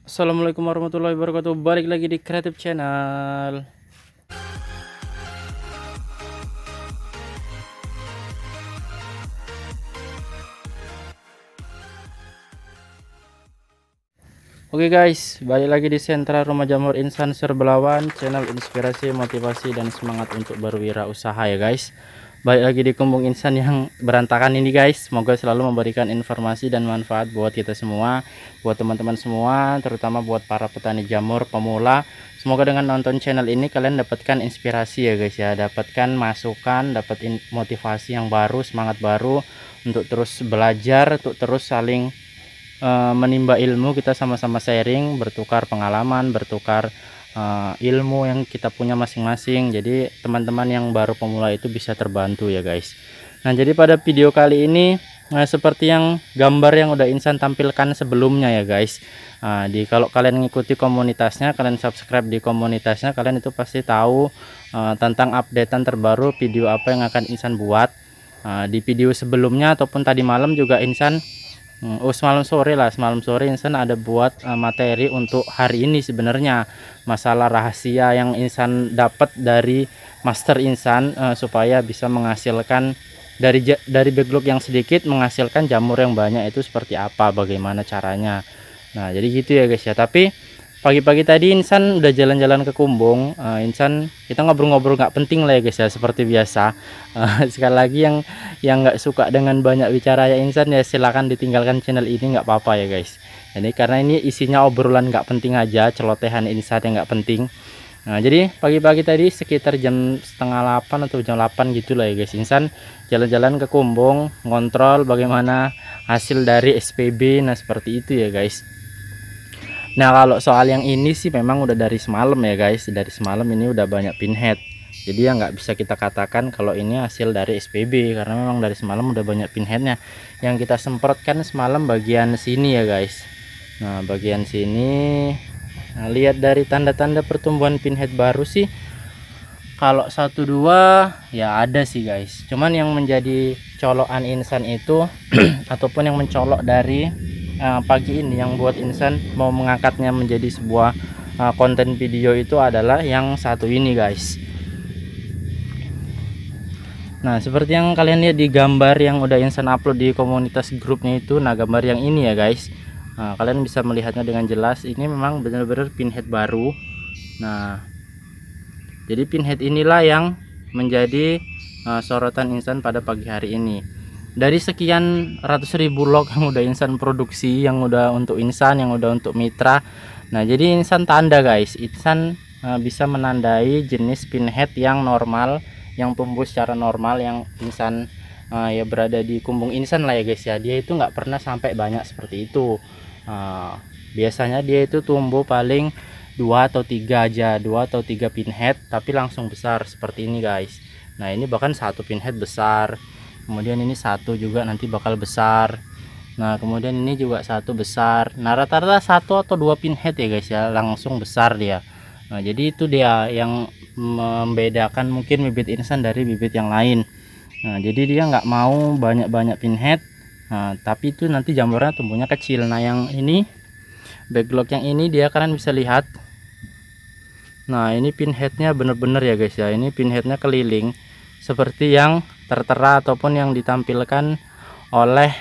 Assalamualaikum warahmatullahi wabarakatuh. Balik lagi di Creative Channel. Oke guys, balik lagi di Sentra Rumah Jamur Insan Serbelawan, channel inspirasi, motivasi dan semangat untuk berwirausaha ya guys. Balik lagi di Kumbung Insan yang berantakan ini guys. Semoga selalu memberikan informasi dan manfaat buat kita semua, buat teman-teman semua, terutama buat para petani jamur pemula. Semoga dengan nonton channel ini kalian dapatkan inspirasi ya guys ya, dapatkan masukan, dapat motivasi yang baru, semangat baru untuk terus belajar, untuk terus saling menimba ilmu. Kita sama-sama sharing, bertukar pengalaman, bertukar ilmu yang kita punya masing-masing. Jadi teman-teman yang baru pemula itu bisa terbantu ya guys. Nah, jadi pada video kali ini seperti yang gambar yang udah Insan tampilkan sebelumnya ya guys. Kalau kalian mengikuti komunitasnya, kalian subscribe di komunitasnya, kalian itu pasti tahu tentang updatean terbaru video apa yang akan Insan buat. Di video sebelumnya ataupun tadi malam juga Insan semalam sore Insan ada buat materi untuk hari ini. Sebenarnya masalah rahasia yang Insan dapat dari master Insan supaya bisa menghasilkan dari backlog yang sedikit menghasilkan jamur yang banyak itu seperti apa, bagaimana caranya. Nah, jadi gitu ya guys ya. Tapi pagi-pagi tadi Insan udah jalan-jalan ke Kumbung. Insan kita ngobrol-ngobrol nggak penting lah ya guys ya, seperti biasa. Sekali lagi yang nggak suka dengan banyak bicara ya Insan, ya silahkan ditinggalkan channel ini, nggak apa-apa ya guys. Jadi karena ini isinya obrolan nggak penting aja, celotehan Insan yang nggak penting. Nah, jadi pagi-pagi tadi sekitar jam setengah 8 atau jam 8 gitu lah ya guys, Insan jalan-jalan ke Kumbung, ngontrol bagaimana hasil dari SPB. Nah, seperti itu ya guys. Nah, kalau soal yang ini sih memang udah dari semalam ya guys. Dari semalam ini udah banyak pinhead. Jadi ya nggak bisa kita katakan kalau ini hasil dari SPB, karena memang dari semalam udah banyak pinheadnya. Yang kita semprotkan semalam bagian sini ya guys. Nah, bagian sini, nah, lihat dari tanda-tanda pertumbuhan pinhead baru sih, kalau 1-2 ya ada sih guys. Cuman yang menjadi colokan Insan itu ataupun yang mencolok dari pagi ini yang buat Insan mau mengangkatnya menjadi sebuah konten video itu adalah yang satu ini guys. Nah, seperti yang kalian lihat di gambar yang udah Insan upload di komunitas grupnya itu, nah gambar yang ini ya guys. Nah, kalian bisa melihatnya dengan jelas, ini memang benar-benar pinhead baru. Nah, jadi pinhead inilah yang menjadi sorotan Insan pada pagi hari ini. Dari sekian ratus ribu log yang udah Insan produksi, yang udah untuk Insan, yang udah untuk mitra. Nah, jadi Insan tanda guys, Insan bisa menandai jenis pinhead yang normal, yang tumbuh secara normal, yang Insan ya berada di Kumbung Insan lah ya guys ya. Dia itu nggak pernah sampai banyak seperti itu. Biasanya dia itu tumbuh paling 2 atau 3 aja, 2 atau 3 pinhead tapi langsung besar seperti ini guys. Nah, ini bahkan satu pinhead besar, kemudian ini satu juga nanti bakal besar. Nah, kemudian ini juga satu besar. Nah, rata-rata 1 atau 2 pinhead ya guys ya, langsung besar dia. Nah, jadi itu dia yang membedakan mungkin bibit Insan dari bibit yang lain. Nah, jadi dia nggak mau banyak-banyak pinhead. Nah, tapi itu nanti jamurnya tumbuhnya kecil. Nah, yang ini backlog yang ini dia kalian bisa lihat. Nah, ini pinheadnya bener-bener ya guys ya, ini pinheadnya keliling seperti yang tertera ataupun yang ditampilkan oleh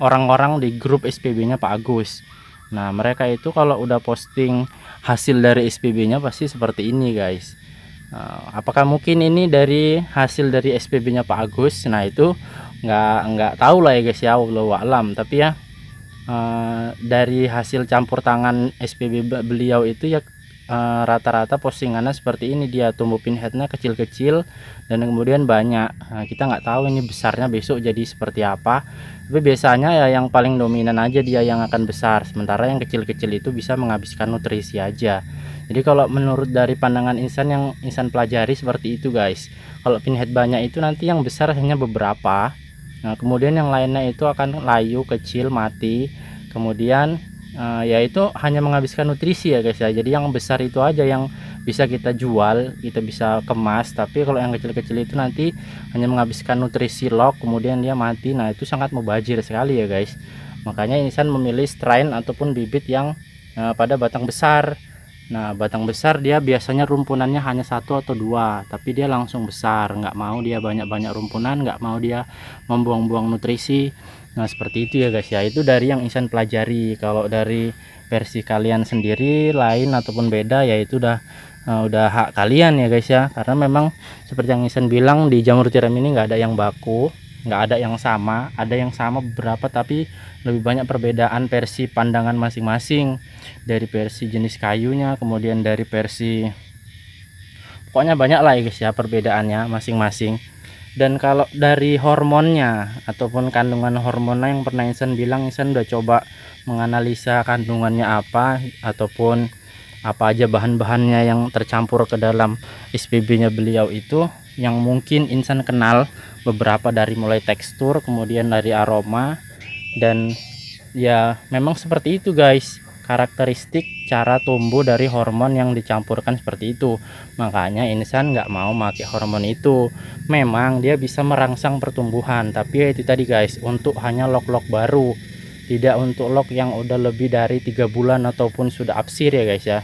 orang-orang di grup SPB nya Pak Agus. Nah, mereka itu kalau udah posting hasil dari SPB nya pasti seperti ini guys. Apakah mungkin ini dari hasil dari SPB nya Pak Agus? Nah, itu nggak tahu lah ya guys ya, wallahu alam. Tapi ya dari hasil campur tangan SPB beliau itu ya rata-rata postingannya seperti ini, dia tumbuh pinheadnya kecil-kecil dan kemudian banyak. Nah, kita nggak tahu ini besarnya besok jadi seperti apa, tapi biasanya ya yang paling dominan aja dia yang akan besar, sementara yang kecil-kecil itu bisa menghabiskan nutrisi aja. Jadi kalau menurut dari pandangan Insan yang Insan pelajari seperti itu guys, kalau pinhead banyak itu nanti yang besar hanya beberapa. Nah, kemudian yang lainnya itu akan layu, kecil, mati. Kemudian yaitu hanya menghabiskan nutrisi ya guys ya. Jadi yang besar itu aja yang bisa kita jual, kita bisa kemas. Tapi kalau yang kecil-kecil itu nanti hanya menghabiskan nutrisi log, kemudian dia mati. Nah, itu sangat mubazir sekali ya guys. Makanya Insan memilih strain ataupun bibit yang pada batang besar. Nah, batang besar dia biasanya rumpunannya hanya satu atau dua, tapi dia langsung besar. Nggak mau dia banyak-banyak rumpunan, nggak mau dia membuang-buang nutrisi. Nah, seperti itu ya guys ya. Itu dari yang Insan pelajari. Kalau dari versi kalian sendiri lain ataupun beda, ya itu udah hak kalian ya guys ya. Karena memang seperti yang Insan bilang, di jamur tiram ini nggak ada yang baku, nggak ada yang sama. Ada yang sama beberapa, tapi lebih banyak perbedaan versi pandangan masing-masing, dari versi jenis kayunya, kemudian dari versi, pokoknya banyak lah ya guys ya perbedaannya masing-masing. Dan kalau dari hormonnya ataupun kandungan hormonnya, yang pernah Insan bilang, Insan udah coba menganalisa kandungannya apa ataupun apa aja bahan-bahannya yang tercampur ke dalam SPB nya beliau itu, yang mungkin Insan kenal beberapa, dari mulai tekstur, kemudian dari aroma. Dan ya memang seperti itu guys, karakteristik cara tumbuh dari hormon yang dicampurkan seperti itu. Makanya Insan nggak mau pakai hormon itu. Memang dia bisa merangsang pertumbuhan, tapi ya itu tadi guys, untuk hanya log-log baru, tidak untuk log yang udah lebih dari 3 bulan ataupun sudah absir ya guys ya.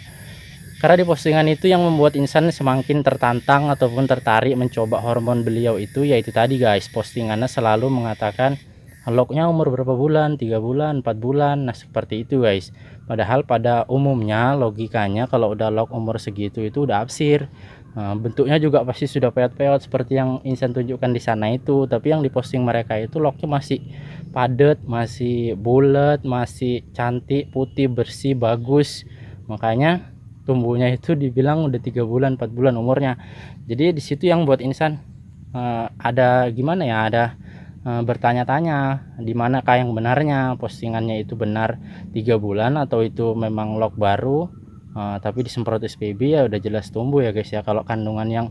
Karena di postingan itu yang membuat Insan semakin tertantang ataupun tertarik mencoba hormon beliau itu, yaitu tadi guys, postingannya selalu mengatakan lognya umur berapa bulan, 3 bulan, 4 bulan. Nah seperti itu guys. Padahal pada umumnya logikanya kalau udah log umur segitu itu udah absir. Nah, bentuknya juga pasti sudah peot-peot seperti yang Insan tunjukkan di sana itu. Tapi yang diposting mereka itu lognya masih padat, masih bulat, masih cantik, putih, bersih, bagus. Makanya tumbuhnya itu dibilang udah 3 bulan, 4 bulan umurnya. Jadi di situ yang buat Insan ada gimana ya, ada bertanya-tanya di manakah yang benarnya, postingannya itu benar 3 bulan atau itu memang log baru, tapi disemprot SPB ya udah jelas tumbuh ya guys ya. Kalau kandungan yang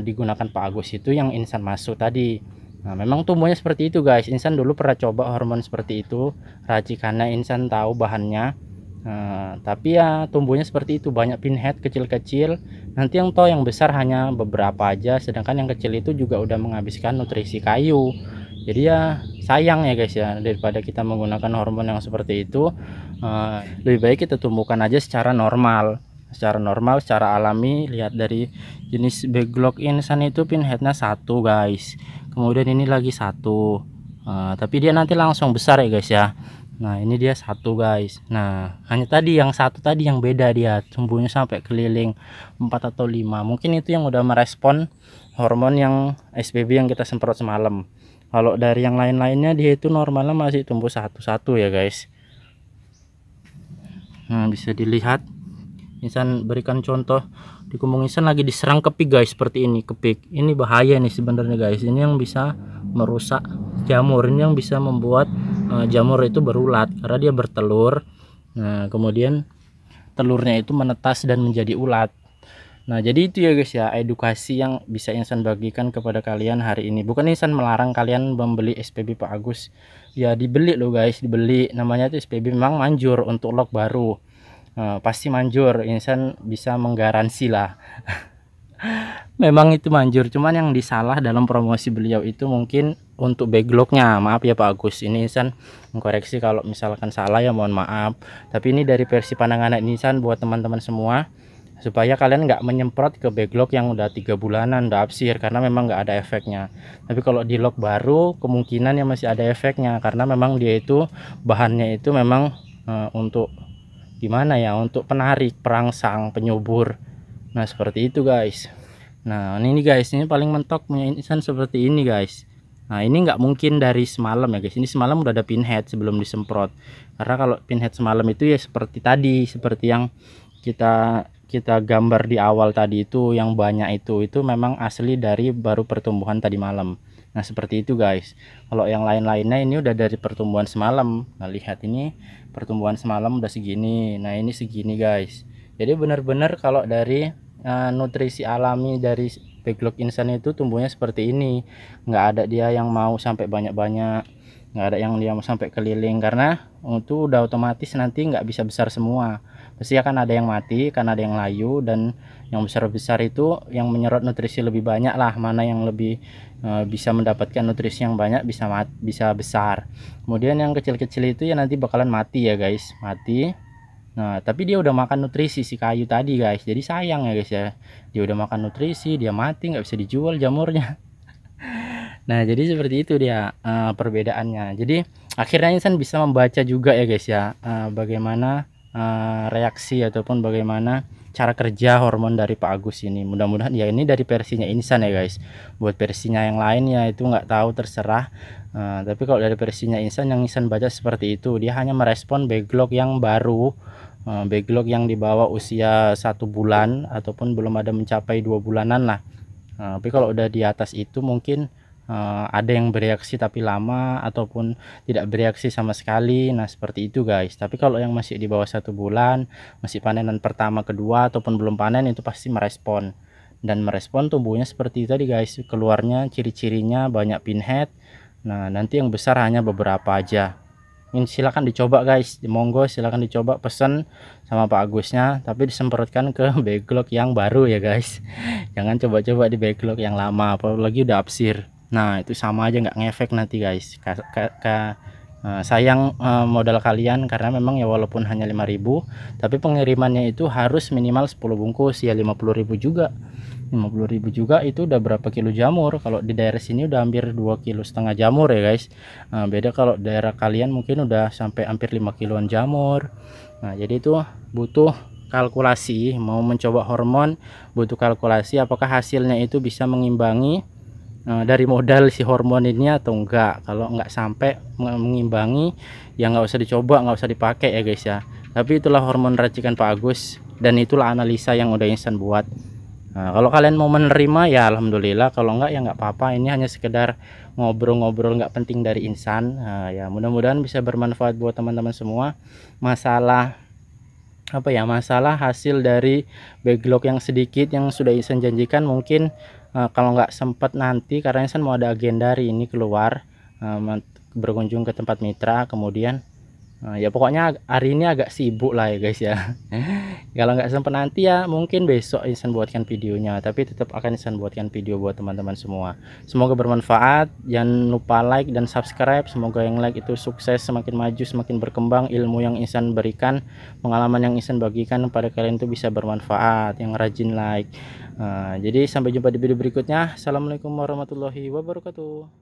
digunakan Pak Agus itu yang Insan masuk tadi, nah memang tumbuhnya seperti itu guys. Insan dulu pernah coba hormon seperti itu, racikannya Insan tahu bahannya. Tapi ya tumbuhnya seperti itu, banyak pinhead kecil-kecil. Nanti yang toh yang besar hanya beberapa aja, sedangkan yang kecil itu juga udah menghabiskan nutrisi kayu. Jadi ya sayang ya guys ya, daripada kita menggunakan hormon yang seperti itu, lebih baik kita tumbuhkan aja secara normal, secara alami. Lihat dari jenis backlog Insan itu pinheadnya satu guys, kemudian ini lagi satu, tapi dia nanti langsung besar ya guys ya. Nah ini dia satu guys. Nah hanya tadi yang satu tadi yang beda, dia tumbuhnya sampai keliling 4 atau 5. Mungkin itu yang udah merespon hormon yang SPB yang kita semprot semalam. Kalau dari yang lain-lainnya dia itu normalnya masih tumbuh satu-satu ya guys. Nah bisa dilihat, Insan berikan contoh, di kumbung Insan lagi diserang kepik guys, seperti ini. Kepik ini bahaya nih sebenarnya guys, ini yang bisa merusak jamur, ini yang bisa membuat jamur itu berulat karena dia bertelur. Nah kemudian telurnya itu menetas dan menjadi ulat. Nah jadi itu ya guys ya, edukasi yang bisa Insan bagikan kepada kalian hari ini. Bukan Insan melarang kalian membeli SPB Pak Agus, ya dibeli loh guys, dibeli. Namanya itu SPB, memang manjur untuk log baru, pasti manjur. Insan bisa menggaransi lah. Memang itu manjur, cuman yang disalah dalam promosi beliau itu mungkin untuk backlognya. Maaf ya Pak Agus, ini Insan mengkoreksi kalau misalkan salah ya mohon maaf. Tapi ini dari versi pandangan Insan buat teman-teman semua, supaya kalian nggak menyemprot ke backlog yang udah 3 bulanan udah absir, karena memang nggak ada efeknya. Tapi kalau di log baru kemungkinan ya masih ada efeknya, karena memang dia itu bahannya itu memang untuk gimana ya, untuk penarik, perangsang, penyubur. Nah seperti itu guys. Nah ini guys, ini paling mentok punya Insan seperti ini guys. Nah ini nggak mungkin dari semalam ya guys, ini semalam udah ada pinhead sebelum disemprot. Karena kalau pinhead semalam itu ya seperti tadi, seperti yang kita gambar di awal tadi itu, yang banyak itu memang asli dari baru pertumbuhan tadi malam. Nah seperti itu guys. Kalau yang lain-lainnya ini udah dari pertumbuhan semalam. Nah lihat ini pertumbuhan semalam udah segini, nah ini segini guys. Jadi benar-benar kalau dari nutrisi alami dari backlog Insan itu tumbuhnya seperti ini. Nggak ada dia yang mau sampai banyak-banyak, nggak ada yang dia mau sampai keliling, karena itu udah otomatis nanti nggak bisa besar semua. Pasti akan ada yang mati, kan ada yang layu, dan yang besar-besar itu yang menyerap nutrisi lebih banyak lah. Mana yang lebih bisa mendapatkan nutrisi yang banyak bisa besar. Kemudian yang kecil-kecil itu ya nanti bakalan mati ya guys, mati. Nah, tapi dia udah makan nutrisi si kayu tadi guys, jadi sayang ya guys ya. Dia udah makan nutrisi, dia mati, nggak bisa dijual jamurnya. Nah, jadi seperti itu dia perbedaannya. Jadi akhirnya insan bisa membaca juga ya guys ya, bagaimana reaksi ataupun bagaimana cara kerja hormon dari Pak Agus ini. Mudah-mudahan ya ini dari versinya insan ya guys. Buat versinya yang lain ya itu nggak tahu, terserah. Tapi kalau dari versinya insan, yang insan baca seperti itu, dia hanya merespon backlog yang baru, backlog yang di bawah usia 1 bulan ataupun belum ada mencapai 2 bulanan lah. Tapi kalau udah di atas itu mungkin ada yang bereaksi tapi lama ataupun tidak bereaksi sama sekali. Nah seperti itu guys. Tapi kalau yang masih di bawah 1 bulan, masih panenan pertama kedua ataupun belum panen, itu pasti merespon. Dan merespon tumbuhnya seperti tadi guys, keluarnya ciri-cirinya banyak pinhead. Nah nanti yang besar hanya beberapa aja. Ini silakan dicoba guys, monggo silakan dicoba, pesen sama Pak Agusnya, tapi disemprotkan ke backlog yang baru ya guys. Jangan coba-coba di backlog yang lama, apalagi udah absir. Nah itu sama aja, nggak ngefek nanti guys. Sayang modal kalian, karena memang ya walaupun hanya 5.000, tapi pengirimannya itu harus minimal 10 bungkus ya 50.000 juga. 50.000 juga itu udah berapa kilo jamur. Kalau di daerah sini udah hampir 2,5 kg jamur ya guys. Beda kalau daerah kalian mungkin udah sampai hampir 5 kiloan jamur. Nah jadi itu butuh kalkulasi, mau mencoba hormon butuh kalkulasi apakah hasilnya itu bisa mengimbangi dari modal si hormon ini atau enggak. Kalau enggak sampai mengimbangi ya nggak usah dicoba, nggak usah dipakai ya guys ya. Tapi itulah hormon racikan Pak Agus, dan itulah analisa yang udah insan buat. Nah, kalau kalian mau menerima ya alhamdulillah, kalau enggak ya enggak apa-apa. Ini hanya sekedar ngobrol-ngobrol nggak penting dari insan. Nah, ya mudah-mudahan bisa bermanfaat buat teman-teman semua. Masalah apa ya, masalah hasil dari backlog yang sedikit yang sudah insan janjikan, mungkin kalau nggak sempat nanti, karena insan mau ada agenda hari ini keluar berkunjung ke tempat mitra, kemudian ya pokoknya hari ini agak sibuk lah ya guys ya. Kalau nggak sempat nanti ya mungkin besok insan buatkan videonya, tapi tetap akan insan buatkan video buat teman-teman semua. Semoga bermanfaat, jangan lupa like dan subscribe. Semoga yang like itu sukses, semakin maju, semakin berkembang. Ilmu yang insan berikan, pengalaman yang insan bagikan pada kalian itu bisa bermanfaat, yang rajin like. Jadi sampai jumpa di video berikutnya. Assalamualaikum warahmatullahi wabarakatuh.